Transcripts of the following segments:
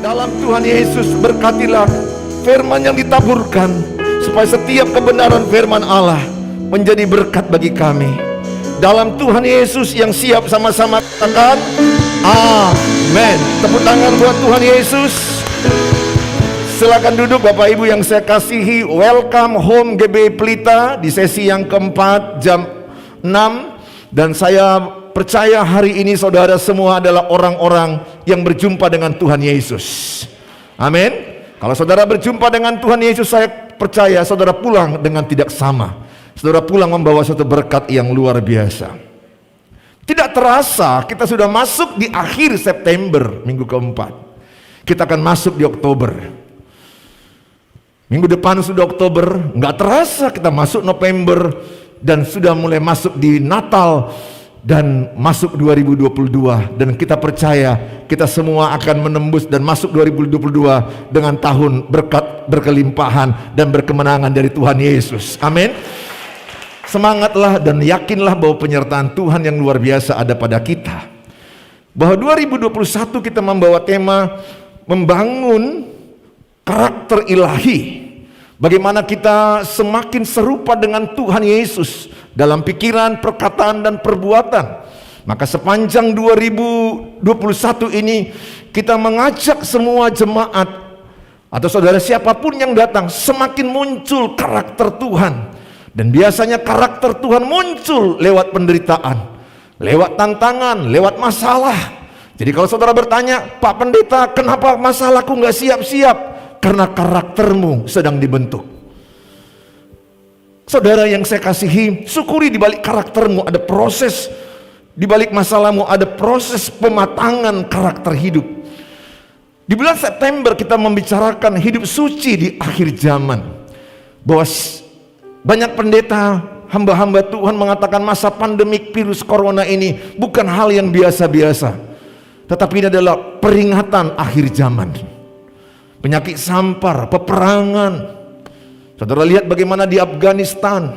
Dalam Tuhan Yesus berkatilah firman yang ditaburkan, supaya setiap kebenaran firman Allah menjadi berkat bagi kami. Dalam Tuhan Yesus yang siap sama-sama katakan amin. Tepuk tangan buat Tuhan Yesus. Silakan duduk Bapak Ibu yang saya kasihi. Welcome home GB Pelita di sesi yang keempat jam 6. Dan saya percaya hari ini saudara semua adalah orang-orang yang berjumpa dengan Tuhan Yesus. Amin. Kalau saudara berjumpa dengan Tuhan Yesus, saya percaya saudara pulang dengan tidak sama. Saudara pulang membawa suatu berkat yang luar biasa. Tidak terasa kita sudah masuk di akhir September, minggu keempat. Kita akan masuk di Oktober. Minggu depan sudah Oktober, nggak terasa kita masuk November dan sudah mulai masuk di Natal dan masuk 2022. Dan kita percaya kita semua akan menembus dan masuk 2022 dengan tahun berkat, berkelimpahan dan berkemenangan dari Tuhan Yesus. Amin. Semangatlah dan yakinlah bahwa penyertaan Tuhan yang luar biasa ada pada kita. Bahwa 2021 kita membawa tema membangun karakter ilahi. Bagaimana kita semakin serupa dengan Tuhan Yesus dalam pikiran, perkataan, dan perbuatan. Maka sepanjang 2021 ini kita mengajak semua jemaat atau saudara siapapun yang datang semakin muncul karakter Tuhan. Dan biasanya karakter Tuhan muncul lewat penderitaan, lewat tantangan, lewat masalah. Jadi kalau saudara bertanya, Pak Pendeta, kenapa masalahku nggak siap-siap? Karena karaktermu sedang dibentuk. Saudara yang saya kasihi, syukuri di balik karaktermu ada proses, di balik masalahmu ada proses pematangan karakter hidup. Di bulan September kita membicarakan hidup suci di akhir zaman. Bahwa banyak pendeta, hamba-hamba Tuhan mengatakan masa pandemik virus corona ini bukan hal yang biasa-biasa, tetapi ini adalah peringatan akhir zaman. Penyakit sampar, peperangan. Saudara lihat bagaimana di Afghanistan.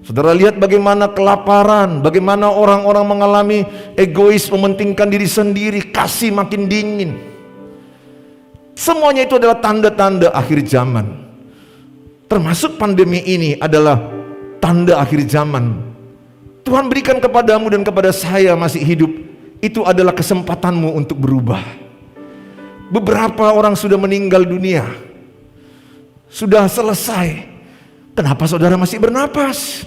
Saudara lihat bagaimana kelaparan, bagaimana orang-orang mengalami egois, mementingkan diri sendiri, kasih makin dingin. Semuanya itu adalah tanda-tanda akhir zaman. Termasuk pandemi ini adalah tanda akhir zaman. Tuhan berikan kepadamu dan kepada saya masih hidup, itu adalah kesempatanmu untuk berubah. Beberapa orang sudah meninggal dunia, sudah selesai. Kenapa saudara masih bernapas?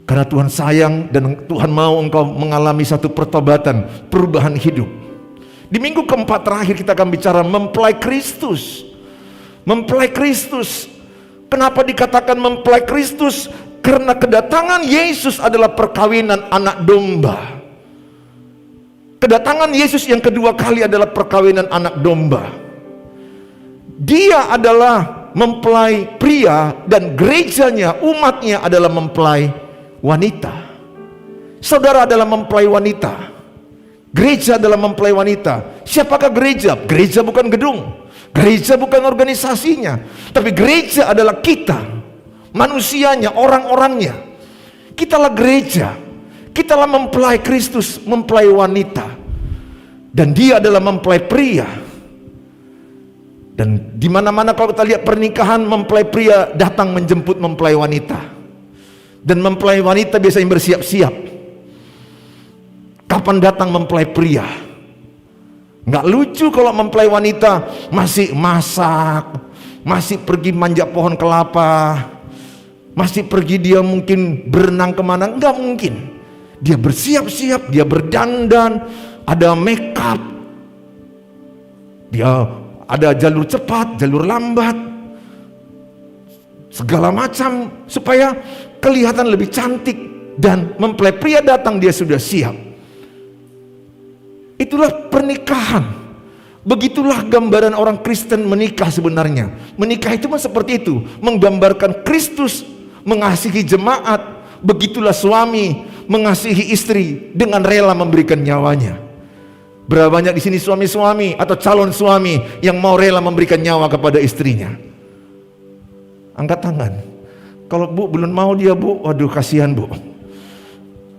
Karena Tuhan sayang dan Tuhan mau engkau mengalami satu pertobatan, perubahan hidup. Di minggu keempat terakhir kita akan bicara mempelai Kristus. Mempelai Kristus. Kenapa dikatakan mempelai Kristus? Karena kedatangan Yesus adalah perkawinan anak domba. Kedatangan Yesus yang kedua kali adalah perkawinan anak domba. Dia adalah mempelai pria dan gerejanya, umatnya adalah mempelai wanita. Saudara adalah mempelai wanita. Gereja adalah mempelai wanita. Siapakah gereja? Gereja bukan gedung. Gereja bukan organisasinya, tapi gereja adalah kita, manusianya, orang-orangnya. Kitalah gereja, kitalah mempelai Kristus, mempelai wanita, dan dia adalah mempelai pria. Dan di mana-mana kalau kita lihat pernikahan, mempelai pria datang menjemput mempelai wanita, dan mempelai wanita biasanya bersiap-siap. Kapan datang mempelai pria? Nggak lucu kalau mempelai wanita masih masak, masih pergi manjat pohon kelapa, masih pergi dia mungkin berenang kemana. Nggak mungkin. Dia bersiap-siap, dia berdandan, ada make up, dia ada jalur cepat, jalur lambat, segala macam supaya kelihatan lebih cantik. Dan mempelai pria datang dia sudah siap. Itulah pernikahan. Begitulah gambaran orang Kristen menikah sebenarnya. Menikah itu seperti itu, menggambarkan Kristus mengasihi jemaat. Begitulah suami mengasihi istri dengan rela memberikan nyawanya. Berapa banyak di sini suami-suami atau calon suami yang mau rela memberikan nyawa kepada istrinya? Angkat tangan. Kalau bu belum mau dia bu, waduh kasihan bu.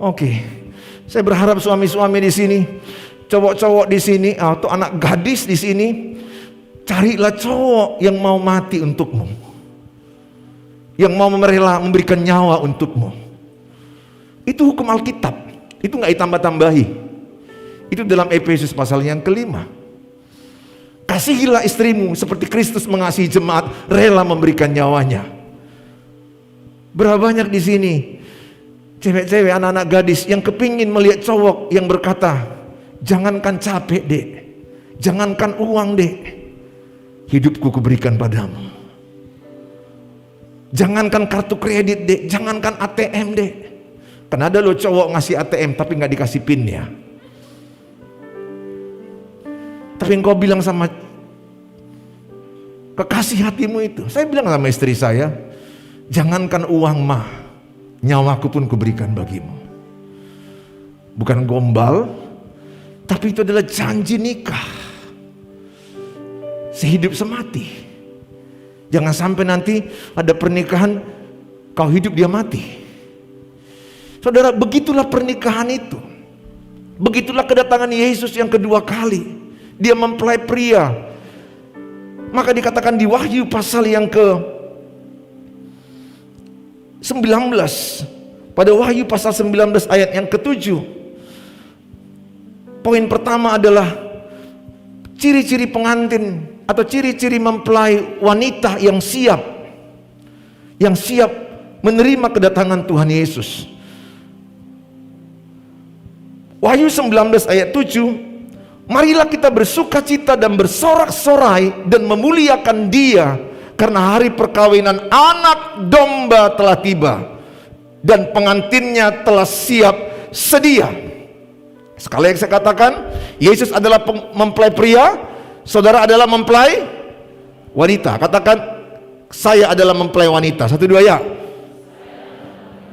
Oke, saya berharap suami-suami di sini cowok-cowok di sini atau anak gadis di sini, carilah cowok yang mau mati untukmu, yang mau memberikan nyawa untukmu. Itu hukum Alkitab, itu nggak ditambah-tambahi. Itu dalam Efesus pasal yang kelima. Kasihilah istrimu seperti Kristus mengasihi jemaat, rela memberikan nyawanya. Berapa banyak di sini cewek-cewek, anak-anak gadis yang kepingin melihat cowok yang berkata, jangankan capek dek, jangankan uang dek, hidupku kuberikan padamu. Jangankan kartu kredit dek, jangankan ATM dek. Kan ada loh cowok ngasih ATM tapi nggak dikasih pinnya. Tapi engkau bilang sama kekasih hatimu itu, saya bilang sama istri saya, jangankan uang mah, nyawaku pun kuberikan bagimu. Bukan gombal, tapi itu adalah janji nikah, sehidup semati. Jangan sampai nanti ada pernikahan kau hidup dia mati. Saudara, begitulah pernikahan itu. Begitulah kedatangan Yesus yang kedua kali. Dia mempelai pria. Maka dikatakan di Wahyu pasal yang ke-19, pada Wahyu pasal 19 ayat yang ke-7, poin pertama adalah ciri-ciri pengantin atau ciri-ciri mempelai wanita yang siap menerima kedatangan Tuhan Yesus. Wahyu 19 ayat 7, marilah kita bersuka cita dan bersorak-sorai dan memuliakan Dia, karena hari perkawinan anak domba telah tiba dan pengantinnya telah siap sedia. Sekali lagi saya katakan, Yesus adalah mempelai pria, saudara adalah mempelai wanita. Katakan, saya adalah mempelai wanita. 1, 2 ya.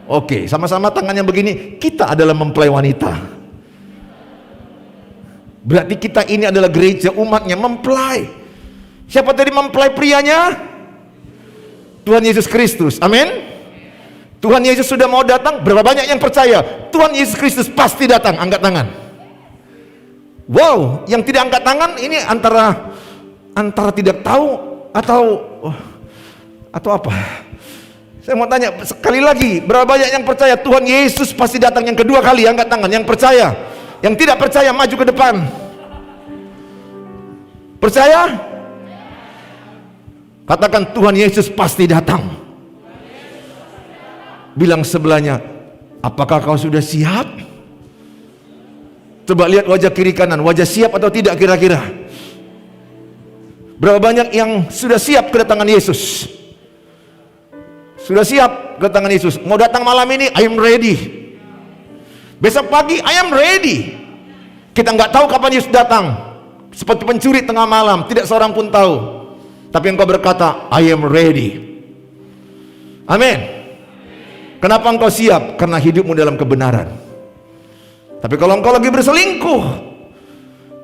Oke, sama-sama tangannya begini, kita adalah mempelai wanita. Berarti kita ini adalah gereja umatnya mempelai. Siapa tadi mempelai prianya? Tuhan Yesus Kristus. Amin. Tuhan Yesus sudah mau datang. Berapa banyak yang percaya Tuhan Yesus Kristus pasti datang? Angkat tangan. Wow, yang tidak angkat tangan ini antara tidak tahu atau apa? Saya mau tanya sekali lagi, berapa banyak yang percaya Tuhan Yesus pasti datang yang kedua kali? Angkat tangan yang percaya. Yang tidak percaya maju ke depan. Percaya? Katakan, Tuhan Yesus pasti datang. Bilang sebelahnya, apakah kau sudah siap? Coba lihat wajah kiri kanan, wajah siap atau tidak kira-kira? Berapa banyak yang sudah siap kedatangan Yesus? Sudah siap kedatangan Yesus. Mau datang malam ini, I am ready. Besok pagi, I am ready. Kita nggak tahu kapan Yesus datang. Seperti pencuri tengah malam, tidak seorang pun tahu. Tapi engkau berkata, I am ready. Amin. Kenapa engkau siap? Karena hidupmu dalam kebenaran. Tapi kalau engkau lagi berselingkuh,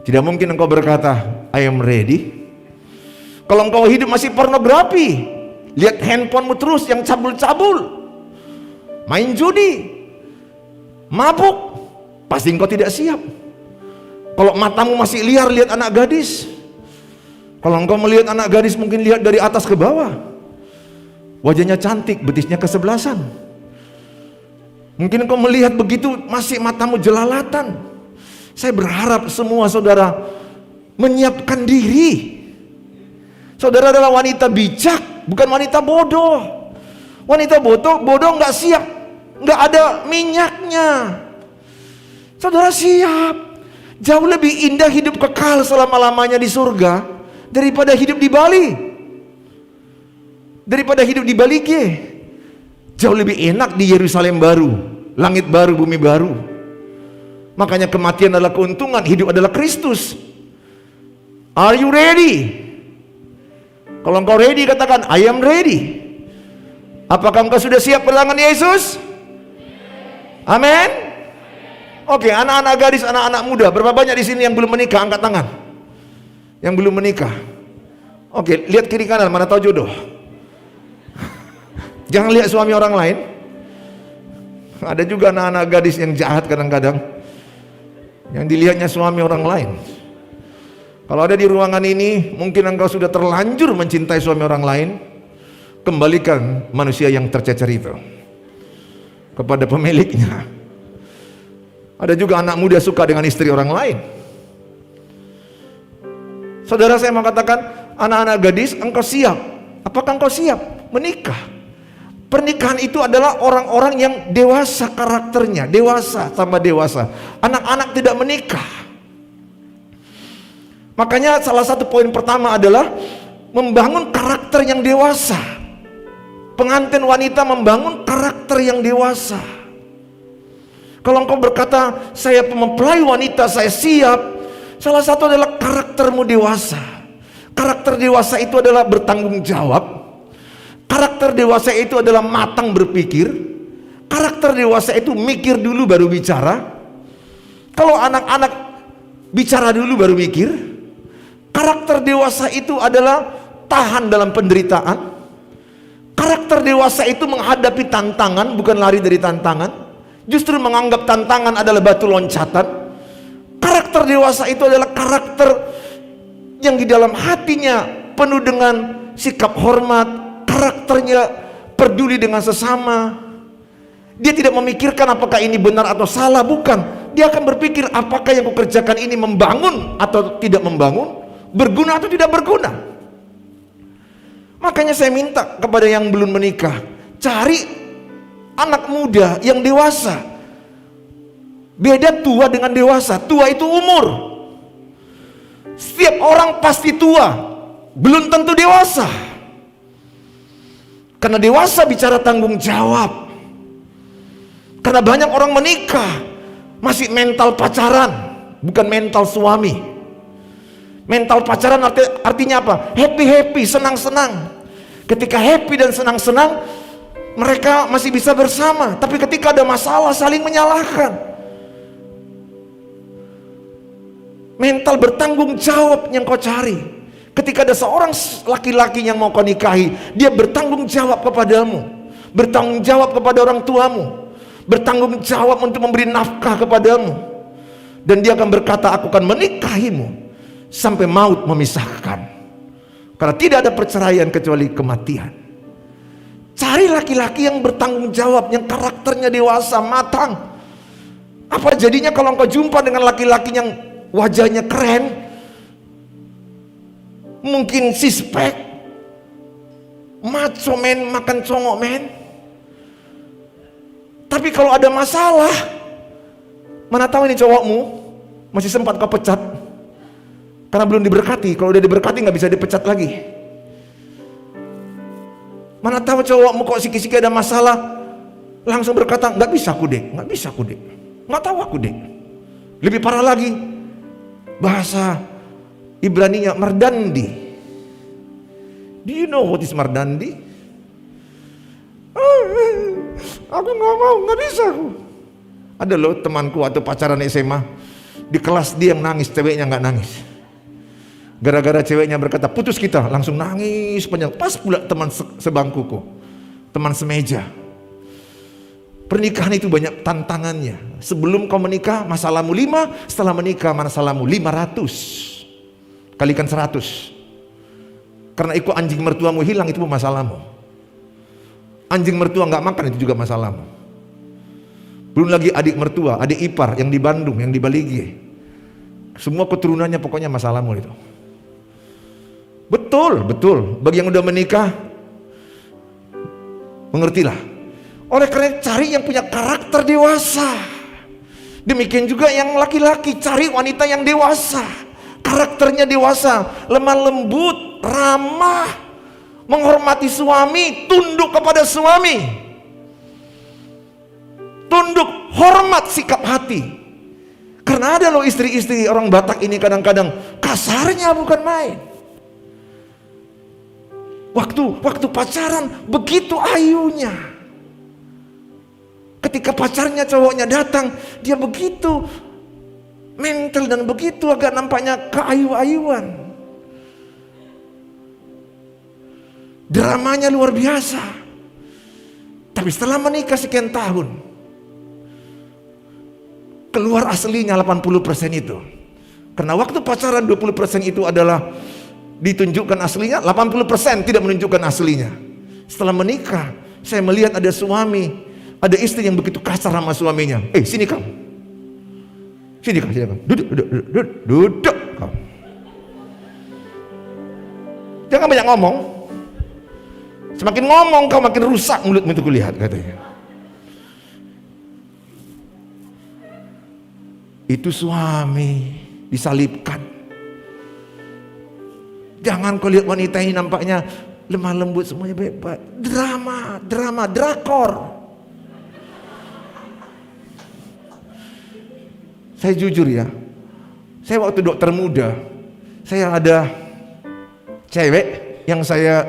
tidak mungkin engkau berkata, I am ready. Kalau engkau hidup masih pornografi, lihat handphonemu terus yang cabul-cabul, main judi, mabuk, pasti engkau tidak siap. Kalau matamu masih liar lihat anak gadis, kalau engkau melihat anak gadis mungkin lihat dari atas ke bawah, wajahnya cantik, betisnya kesebelasan. Mungkin engkau melihat begitu masih matamu jelalatan. Saya berharap semua saudara menyiapkan diri. Saudara adalah wanita bijak, bukan wanita bodoh. Wanita bodoh nggak siap, nggak ada minyaknya. Saudara siap. Jauh lebih indah hidup kekal selama-lamanya di surga daripada hidup di Bali. Daripada hidup di Bali ke. Jauh lebih enak di Yerusalem baru, langit baru, bumi baru. Makanya kematian adalah keuntungan, hidup adalah Kristus. Are you ready? Kalau engkau ready, katakan I am ready. Apakah engkau sudah siap kedatangan Yesus? Amin. Oke, anak-anak gadis, anak-anak muda, berapa banyak di sini yang belum menikah? Angkat tangan. Yang belum menikah. Oke, lihat kiri kanan, mana tahu jodoh. Jangan lihat suami orang lain. Ada juga anak-anak gadis yang jahat kadang-kadang. Yang dilihatnya suami orang lain. Kalau ada di ruangan ini, mungkin engkau sudah terlanjur mencintai suami orang lain. Kembalikan manusia yang tercecer itu kepada pemiliknya. Ada juga anak muda suka dengan istri orang lain. Saudara, saya mau katakan, anak-anak gadis, engkau siap? Apakah engkau siap menikah? Pernikahan itu adalah orang-orang yang dewasa karakternya, dewasa sama dewasa. Anak-anak tidak menikah. Makanya salah satu poin pertama adalah membangun karakter yang dewasa. Pengantin wanita membangun karakter yang dewasa. Kalau engkau berkata, saya mempelai wanita, saya siap, salah satu adalah karaktermu dewasa. Karakter dewasa itu adalah bertanggung jawab. Karakter dewasa itu adalah matang berpikir. Karakter dewasa itu mikir dulu baru bicara. Kalau anak-anak bicara dulu baru mikir. Karakter dewasa itu adalah tahan dalam penderitaan. Karakter dewasa itu menghadapi tantangan, bukan lari dari tantangan. Justru menganggap tantangan adalah batu loncatan. Karakter dewasa itu adalah karakter yang di dalam hatinya penuh dengan sikap hormat. Karakternya peduli dengan sesama. Dia tidak memikirkan apakah ini benar atau salah, bukan. Dia akan berpikir apakah yang kukerjakan ini membangun atau tidak membangun, berguna atau tidak berguna. Makanya saya minta kepada yang belum menikah, cari anak muda yang dewasa. Beda tua dengan dewasa. Tua itu umur. Setiap orang pasti tua, belum tentu dewasa. Karena dewasa bicara tanggung jawab. Karena banyak orang menikah masih mental pacaran, bukan mental suami. Mental pacaran artinya apa? Happy-happy, senang-senang. Ketika happy dan senang-senang, mereka masih bisa bersama. Tapi ketika ada masalah, saling menyalahkan. Mental bertanggung jawab yang kau cari. Ketika ada seorang laki-laki yang mau kau nikahi, dia bertanggung jawab kepadamu, bertanggung jawab kepada orang tuamu, bertanggung jawab untuk memberi nafkah kepadamu, dan dia akan berkata, aku akan menikahimu sampai maut memisahkan. Karena tidak ada perceraian kecuali kematian. Cari laki-laki yang bertanggung jawab, yang karakternya dewasa, matang. Apa jadinya kalau engkau jumpa dengan laki-laki yang wajahnya keren, mungkin sispek, macho men, makan congok men. Tapi kalau ada masalah, mana tahu ini cowokmu masih sempat kau pecat karena belum diberkati. Kalau udah diberkati nggak bisa dipecat lagi. Mana tahu cowokmu kok siki-siki ada masalah langsung berkata, nggak bisa aku dek, nggak bisa aku dek, nggak tahu aku dek. Lebih parah lagi, bahasa Ibraninya mardandi. Do you know what is mardandi? Aku nggak mau, nggak bisa aku. Ada loh temanku atau pacaran SMA, di kelas dia yang nangis, ceweknya nggak nangis. Gara-gara ceweknya berkata putus kita, langsung nangis panjang. Pas pula teman sebangkuku, teman semeja. Pernikahan itu banyak tantangannya. Sebelum kau menikah masalahmu 5, setelah menikah masalahmu 500. Kalikan 100. Karena ikut anjing mertuamu hilang, itu masalahmu. Anjing mertua nggak makan, itu juga masalahmu. Belum lagi adik mertua, adik ipar yang di Bandung, yang di Balige. Semua keturunannya pokoknya masalahmu itu. Betul, betul. Bagi yang udah menikah, mengertilah. Oleh karena cari yang punya karakter dewasa. Demikian juga yang laki-laki, cari wanita yang dewasa. Karakternya dewasa, lemah lembut, ramah, menghormati suami, tunduk kepada suami, tunduk, hormat, sikap hati. Karena ada loh istri-istri orang Batak ini kadang-kadang kasarnya bukan main. Waktu pacaran begitu ayunya. Ketika pacarnya cowoknya datang, dia begitu mental dan begitu agak nampaknya keayu-ayuan. Dramanya luar biasa. Tapi setelah menikah sekian tahun, keluar aslinya 80% itu. Karena waktu pacaran 20% itu adalah ditunjukkan aslinya, 80% tidak menunjukkan aslinya. Setelah menikah, saya melihat ada suami, ada istri yang begitu kasar sama suaminya. Sini kamu. Sini kamu. Duduk kamu. Jangan banyak ngomong. Semakin ngomong kau makin rusak mulutmu itu kulihat, katanya. Itu suami disalibkan. Jangan kau lihat wanita ini nampaknya lemah lembut, semuanya baik-baik. Drama, drakor. Saya jujur ya, saya waktu dokter muda, saya ada cewek yang saya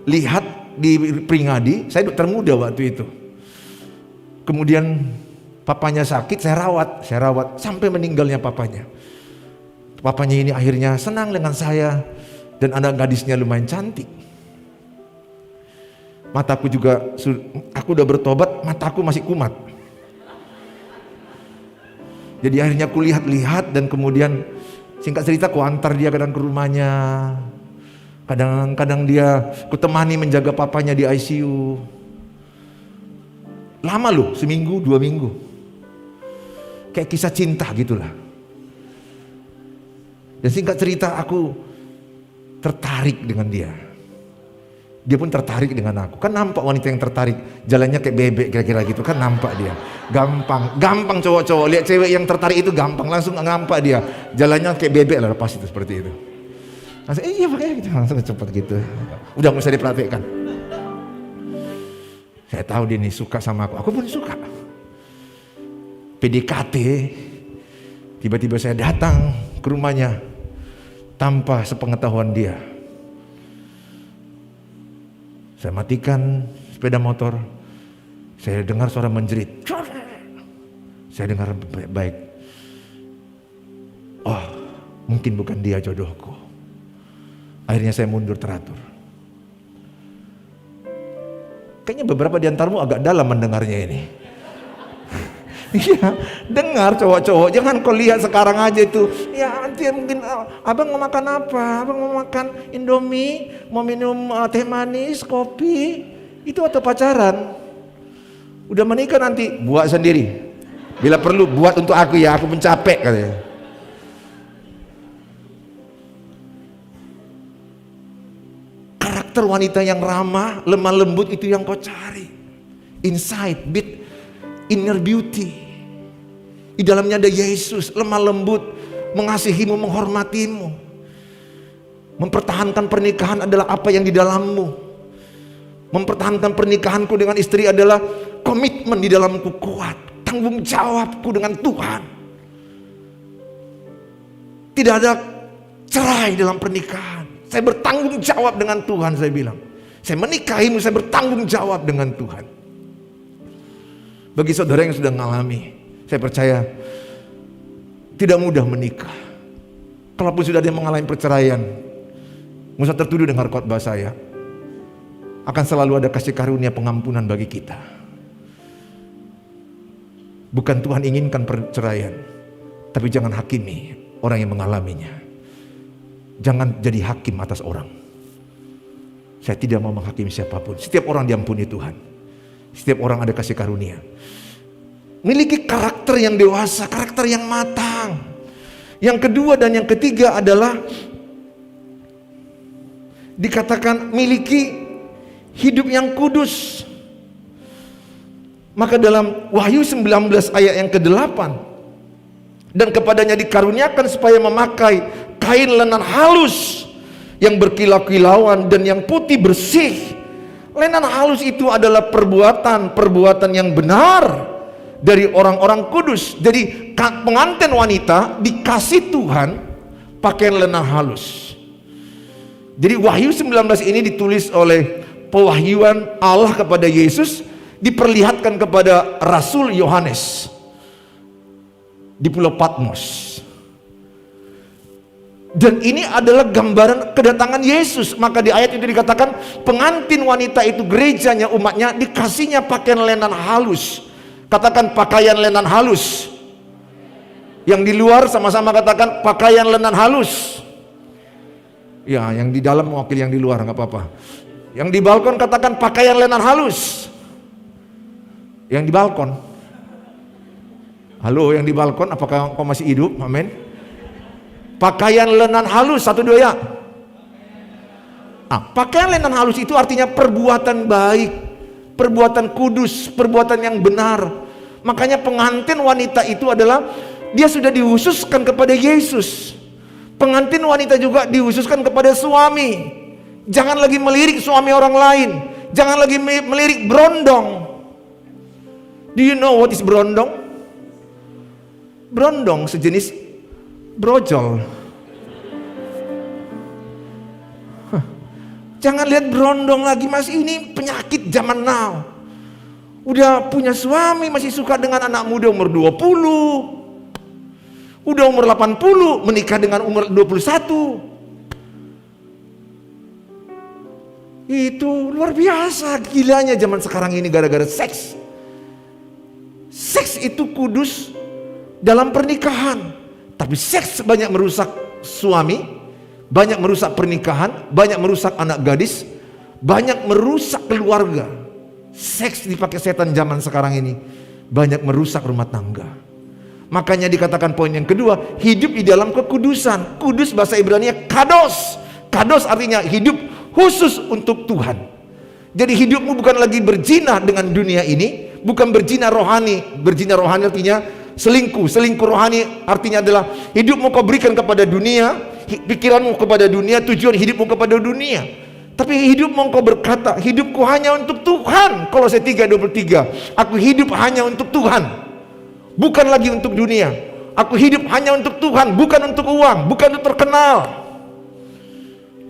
lihat di Pringadi. Saya dokter muda waktu itu. Kemudian papanya sakit, saya rawat sampai meninggalnya papanya. Papanya ini akhirnya senang dengan saya, dan anak gadisnya lumayan cantik. Mataku juga, aku udah bertobat, mataku masih kumat. Jadi akhirnya aku lihat-lihat, dan kemudian singkat cerita aku antar dia kadang ke rumahnya. Kadang-kadang dia kutemani menjaga papanya di ICU. Lama loh, seminggu, 2 minggu. Kayak kisah cinta gitulah. Dan singkat cerita aku tertarik dengan dia. Dia pun tertarik dengan aku. Kan nampak wanita yang tertarik, jalannya kayak bebek kira-kira gitu, kan nampak dia. Gampang cowok-cowok lihat cewek yang tertarik itu gampang, langsung nampak dia. Jalannya kayak bebek lah, lepas itu seperti itu. Langsung, iya makanya gitu, langsung cepat gitu. Udah nggak usah diperhatikan. Saya tahu dia nih suka sama aku pun suka. PDKT, tiba-tiba saya datang ke rumahnya tanpa sepengetahuan dia. Saya matikan sepeda motor, saya dengar suara menjerit. Saya dengar baik-baik. Oh, mungkin bukan dia jodohku. Akhirnya saya mundur teratur. Kayaknya beberapa di antarmu agak dalam mendengarnya ini. Iya, dengar cowok-cowok, jangan kau lihat sekarang aja itu. Ya nanti mungkin abang mau makan apa? Abang mau makan Indomie, mau minum teh manis, kopi. Itu atau pacaran. Udah menikah nanti buat sendiri. Bila perlu buat untuk aku ya, aku pencapek katanya. Karakter wanita yang ramah, lemah lembut itu yang kau cari. Inside, inner beauty. Di dalamnya ada Yesus, lemah lembut, mengasihimu, menghormatimu. Mempertahankan pernikahan adalah apa yang di dalammu. Mempertahankan pernikahanku dengan istri adalah komitmen di dalamku kuat, tanggung jawabku dengan Tuhan. Tidak ada cerai dalam pernikahan. Saya bertanggung jawab dengan Tuhan, saya bilang. Saya menikahimu, saya bertanggung jawab dengan Tuhan. Bagi saudara yang sudah mengalami, saya percaya tidak mudah menikah. Kalaupun sudah ada yang mengalami perceraian, nggak usah tertuduh dengar khotbah saya. Akan selalu ada kasih karunia pengampunan bagi kita. Bukan Tuhan inginkan perceraian, tapi jangan hakimi orang yang mengalaminya. Jangan jadi hakim atas orang. Saya tidak mau menghakimi siapapun. Setiap orang diampuni Tuhan. Setiap orang ada kasih karunia. Miliki karakter yang dewasa, karakter yang matang. Yang kedua dan yang ketiga adalah dikatakan miliki hidup yang kudus. Maka dalam Wahyu 19 ayat yang ke-8, dan kepadanya dikaruniakan supaya memakai kain lenan halus yang berkilau-kilauan dan yang putih bersih. Lenan halus itu adalah perbuatan yang benar dari orang-orang kudus. Jadi pengantin wanita dikasih Tuhan pakaian lenan halus. Jadi Wahyu 19 ini ditulis oleh pewahyuan Allah kepada Yesus, diperlihatkan kepada Rasul Yohanes di Pulau Patmos. Dan ini adalah gambaran kedatangan Yesus. Maka di ayat itu dikatakan pengantin wanita itu, gerejanya, umatnya, dikasihnya pakaian lenan halus. Katakan pakaian lenan halus. Yang di luar sama-sama katakan pakaian lenan halus. Ya, yang di dalam mewakili yang di luar, nggak apa-apa. Yang di balkon katakan pakaian lenan halus. Yang di balkon. Halo, yang di balkon, apakah kau masih hidup? Amin. Pakaian lenan halus, 1, 2 ya. Pakaian lenan halus itu artinya perbuatan baik, perbuatan kudus, perbuatan yang benar. Makanya pengantin wanita itu adalah dia sudah dihususkan kepada Yesus. Pengantin wanita juga dihususkan kepada suami. Jangan lagi melirik suami orang lain. Jangan lagi melirik berondong. Do you know what is berondong? Berondong sejenis brojol. Jangan lihat berondong lagi, mas, ini penyakit zaman now. Udah punya suami masih suka dengan anak muda umur 20. Udah umur 80 menikah dengan umur 21. Itu luar biasa gilanya zaman sekarang ini gara-gara seks. Seks itu kudus dalam pernikahan, tapi seks banyak merusak suami, banyak merusak pernikahan, banyak merusak anak gadis, banyak merusak keluarga. Seks dipakai setan zaman sekarang ini banyak merusak rumah tangga. Makanya dikatakan poin yang kedua, hidup di dalam kekudusan. Kudus bahasa Ibrani kados. Kados artinya hidup khusus untuk Tuhan. Jadi hidupmu bukan lagi berzina dengan dunia ini, bukan berzina rohani. Berzina rohani artinya selingkuh. Selingkuh rohani artinya adalah hidupmu kau berikan kepada dunia, pikiranmu kepada dunia, tujuan hidupmu kepada dunia. Tapi hidupmu kau berkata, hidupku hanya untuk Tuhan. Kolose 3:23, aku hidup hanya untuk Tuhan, bukan lagi untuk dunia. Aku hidup hanya untuk Tuhan, bukan untuk uang, bukan untuk terkenal.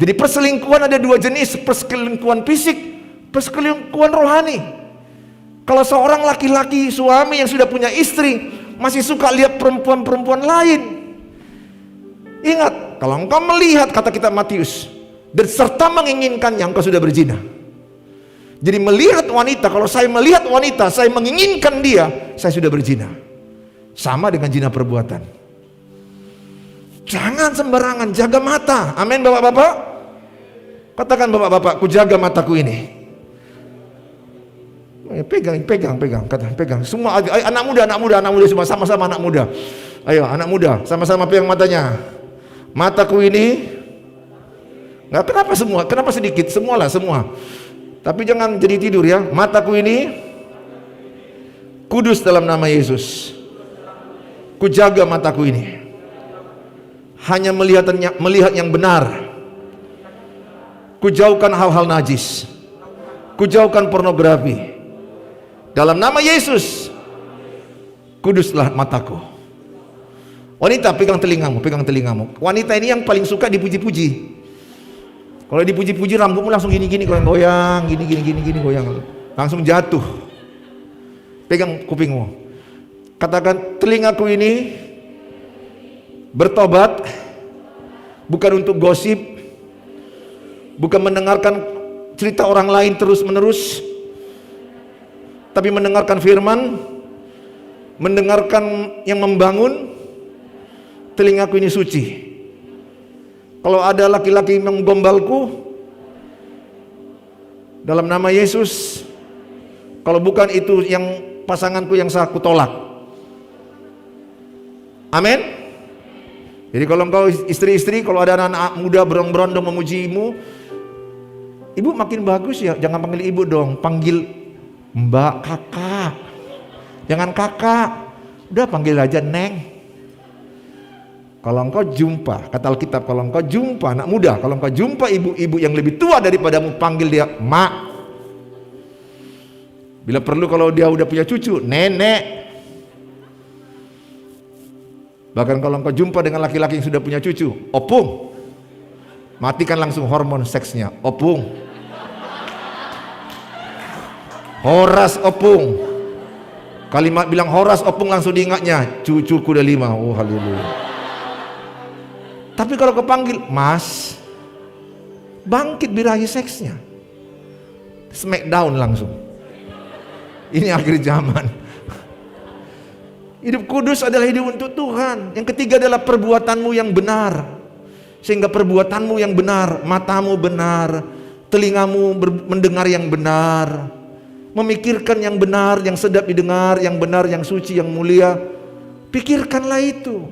Jadi perselingkuhan ada 2 jenis, perselingkuhan fisik, perselingkuhan rohani. Kalau seorang laki-laki suami yang sudah punya istri masih suka lihat perempuan-perempuan lain, ingat, kalau engkau melihat, kata kitab Matius, dan serta menginginkannya, engkau sudah berzina. Jadi melihat wanita, kalau saya melihat wanita, saya menginginkan dia, saya sudah berzina. Sama dengan zina perbuatan. Jangan sembarangan, jaga mata. Amin, bapak-bapak. Katakan, bapak-bapak, ku jaga mataku ini. Pegang. Kata, pegang. Semua anak muda semua sama-sama anak muda. Ayo, anak muda, sama-sama pegang matanya. Mataku ini, nggak kenapa semua, kenapa sedikit, semualah semua. Tapi jangan jadi tidur ya. Mataku ini kudus dalam nama Yesus. Ku jaga mataku ini, hanya melihat yang benar. Ku jauhkan hal-hal najis. Ku jauhkan pornografi. Dalam nama Yesus, kuduslah mataku. Wanita, pegang telingamu, pegang telingamu. Wanita ini yang paling suka dipuji-puji. Kalau dipuji-puji rambutmu langsung gini-gini goyang, gini goyang. Langsung jatuh. Pegang kupingmu. Katakan, telingaku ini bertobat, bukan untuk gosip, bukan mendengarkan cerita orang lain terus-menerus, tapi mendengarkan firman, mendengarkan yang membangun. Telingaku ini suci. Kalau ada laki-laki yang menggombalku, dalam nama Yesus, kalau bukan itu yang pasanganku yang sah, aku tolak. Amin. Jadi kalau engkau istri-istri, kalau ada anak-anak muda berondong-berondong memujimu, ibu makin bagus ya. Jangan panggil ibu dong, panggil mbak, kakak. Jangan kakak, udah panggil aja neng. Kalau engkau jumpa, kata Alkitab, kalau engkau jumpa anak muda, kalau engkau jumpa ibu-ibu yang lebih tua daripadamu, panggil dia mak. Bila perlu kalau dia udah punya cucu, nenek. Bahkan kalau engkau jumpa dengan laki-laki yang sudah punya cucu, opung. Matikan langsung hormon seksnya, opung. Horas opung. Kalimat bilang horas opung langsung diingatnya, cucuku udah 5. Oh haleluya. Tapi kalau kepanggil mas, bangkit birahi seksnya, smackdown langsung. Ini akhir zaman. Hidup kudus adalah hidup untuk Tuhan. Yang ketiga adalah perbuatanmu yang benar. Sehingga perbuatanmu yang benar, matamu benar, telingamu mendengar yang benar, memikirkan yang benar, yang sedap didengar, yang benar, yang suci, yang mulia. Pikirkanlah itu.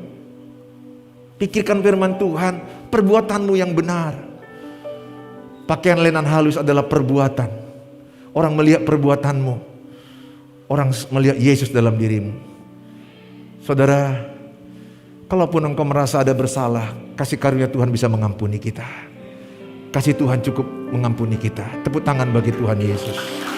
Pikirkan firman Tuhan, perbuatanmu yang benar. Pakaian lenan halus adalah perbuatan. Orang melihat perbuatanmu, orang melihat Yesus dalam dirimu. Saudara, kalaupun engkau merasa ada bersalah, kasih karunia Tuhan bisa mengampuni kita. Kasih Tuhan cukup mengampuni kita. Tepuk tangan bagi Tuhan Yesus.